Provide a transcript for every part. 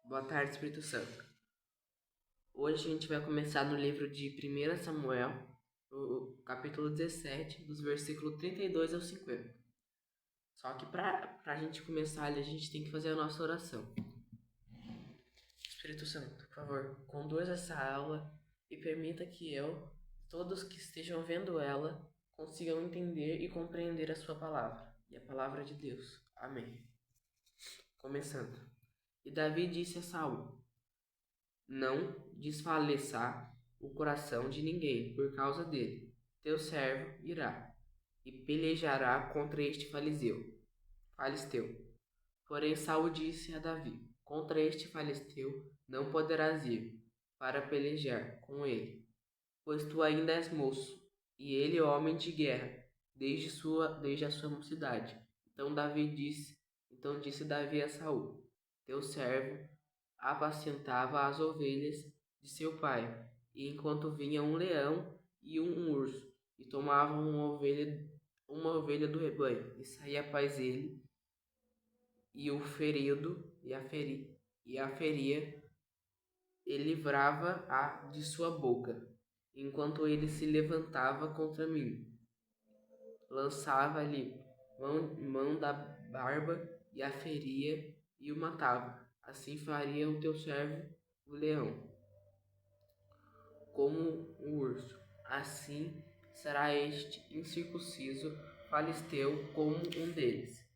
Boa tarde, Espírito Santo. Hoje a gente vai começar no livro de 1 Samuel, o capítulo 17, dos versículos 32 ao 50. Só que para a gente começar ali, a gente tem que fazer a nossa oração. Espírito Santo, por favor, conduz essa aula e permita que eu, todos que estejam vendo ela, consigam entender e compreender a sua palavra e a palavra de Deus. Amém. Começando. E Davi disse a Saul: Não desfaleça o coração de ninguém por causa dele. Teu servo irá e pelejará contra este Falisteu. Porém Saul disse a Davi: Contra este Falisteu não poderás ir para pelejar com ele, pois tu ainda és moço, e ele homem de guerra, desde a sua mocidade. Então disse Davi a Saul: Teu servo apacentava as ovelhas de seu pai, e enquanto vinha um leão e um urso, e tomavam uma ovelha do rebanho, e saía após ele, e o ferido, e a feria, e livrava-a de sua boca, enquanto ele se levantava contra mim. Lançava-lhe mão da barba, e a feria, e o matava. Assim faria o teu servo, o leão, como o urso. Assim será este incircunciso Falisteu como um deles,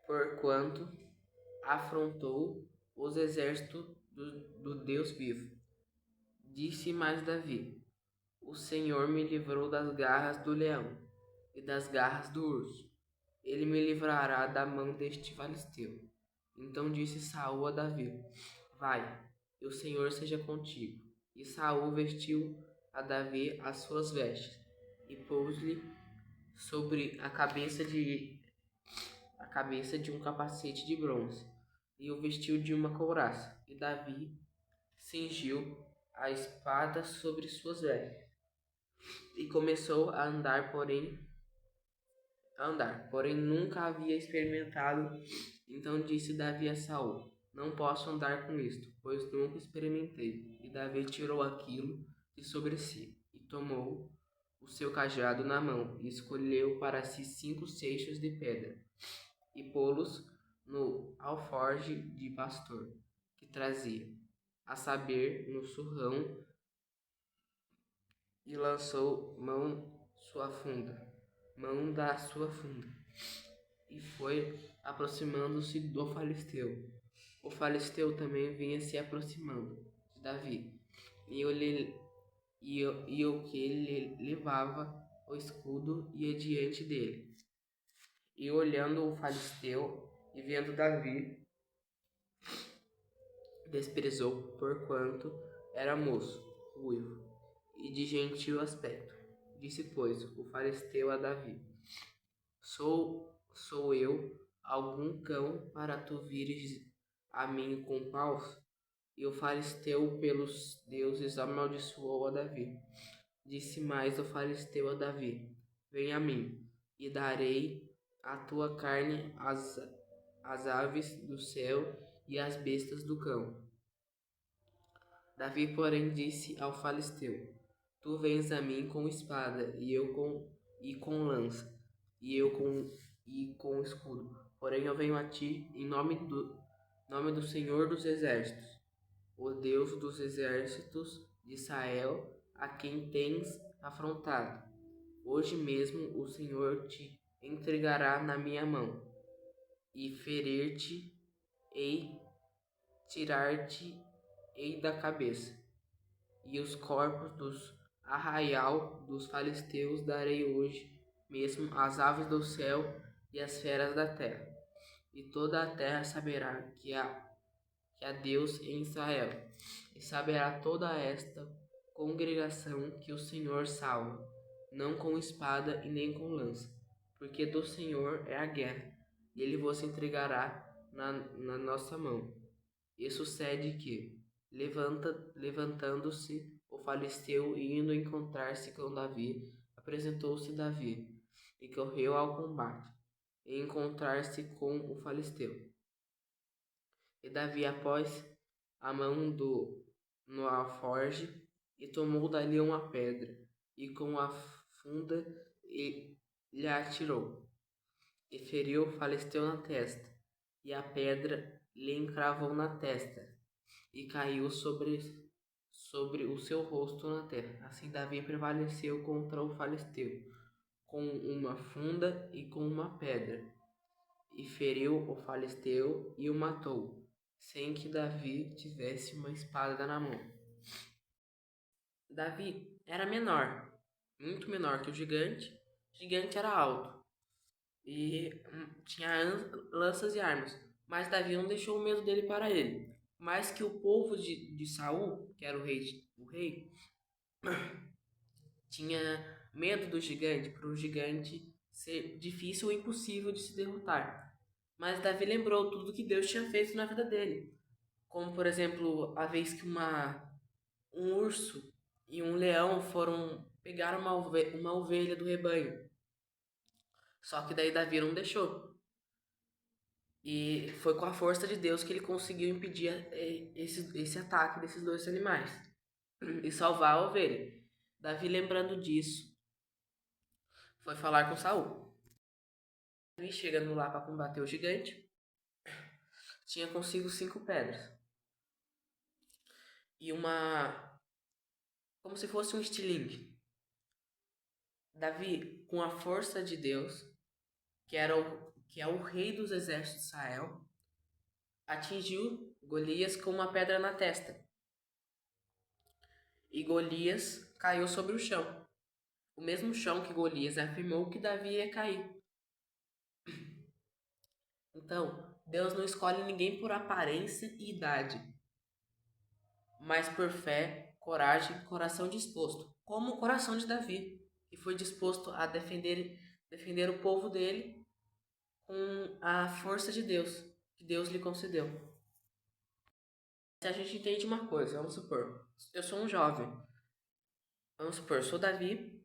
porquanto afrontou os exércitos do Deus vivo. Disse mais Davi: O Senhor me livrou das garras do leão e das garras do urso. Ele me livrará da mão deste Falisteu. Então disse Saul a Davi: Vai, e o Senhor seja contigo. E Saul vestiu a Davi as suas vestes e pôs-lhe sobre a cabeça de um capacete de bronze e o vestiu de uma couraça. E Davi cingiu a espada sobre suas vestes e começou a andar, porém nunca havia experimentado. Então disse Davi a Saul: Não posso andar com isto, pois nunca experimentei. E Davi tirou aquilo de sobre si, e tomou o seu cajado na mão, e escolheu para si 5 seixos de pedra, e pô-los no alforje de pastor que trazia, a saber, no surrão, e lançou mão da sua funda, e foi aproximando-se do Falisteu. O Falisteu também vinha se aproximando de Davi, e o que ele levava o escudo ia diante dele. E olhando o Falisteu e vendo Davi, desprezou, porquanto era moço, ruivo e de gentil aspecto. Disse, pois, o Falisteu a Davi: Sou eu algum cão para tu vires a mim com paus? E o Falisteu pelos deuses amaldiçoou a Davi. Disse mais o Falisteu a Davi: Vem a mim, e darei a tua carne às aves do céu e às bestas do campo. Davi, porém, disse ao Falisteu: Tu vens a mim com espada, e com lança, e com escudo. Porém eu venho a ti em nome do Senhor dos Exércitos, o Deus dos exércitos de Israel, a quem tens afrontado. Hoje mesmo o Senhor te entregará na minha mão, e ferir-te-ei, tirar-te-ei da cabeça. E os corpos dos arraial dos filisteus darei hoje mesmo às aves do céu e às feras da terra. E toda a terra saberá que há Deus em Israel, e saberá toda esta congregação que o Senhor salva, não com espada e nem com lança, porque do Senhor é a guerra, e ele vos entregará na nossa mão. E sucede que, levantando-se o Falisteu e indo encontrar-se com Davi, apresentou-se Davi, e correu ao combate, e encontrar-se com o Falisteu. E Davi após a mão no alforge e tomou dali uma pedra, e com a funda lhe atirou, e feriu o filisteu na testa, e a pedra lhe encravou na testa, e caiu sobre o seu rosto na terra. Assim Davi prevaleceu contra o filisteu, com uma funda e com uma pedra, e feriu o filisteu e o matou, sem que Davi tivesse uma espada na mão. Davi era menor, muito menor que o gigante. O gigante era alto e tinha lanças e armas, mas Davi não deixou o medo dele para ele. Mais que o povo de Saul, que era o rei tinha medo do gigante, por o gigante ser difícil ou impossível de se derrotar. Mas Davi lembrou tudo que Deus tinha feito na vida dele. Como, por exemplo, a vez que um urso e um leão foram pegar uma ovelha do rebanho. Só que daí Davi não deixou. E foi com a força de Deus que ele conseguiu impedir esse ataque desses dois animais e salvar a ovelha. Davi, lembrando disso, foi falar com Saul. Davi, chegando lá para combater o gigante, tinha consigo 5 pedras e como se fosse um estilingue. Davi, com a força de Deus, que é o rei dos exércitos de Israel, atingiu Golias com uma pedra na testa. E Golias caiu sobre o chão. O mesmo chão que Golias afirmou que Davi ia cair. Então, Deus não escolhe ninguém por aparência e idade, mas por fé, coragem, coração disposto, como o coração de Davi, que foi disposto a defender o povo dele com a força de Deus, que Deus lhe concedeu. Se a gente entende uma coisa, vamos supor, eu sou um jovem, vamos supor, sou Davi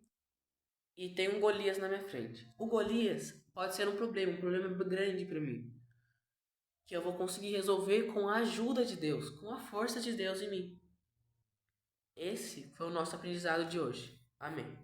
e tem um Golias na minha frente. O Golias pode ser um problema grande para mim, que eu vou conseguir resolver com a ajuda de Deus, com a força de Deus em mim. Esse foi o nosso aprendizado de hoje. Amém.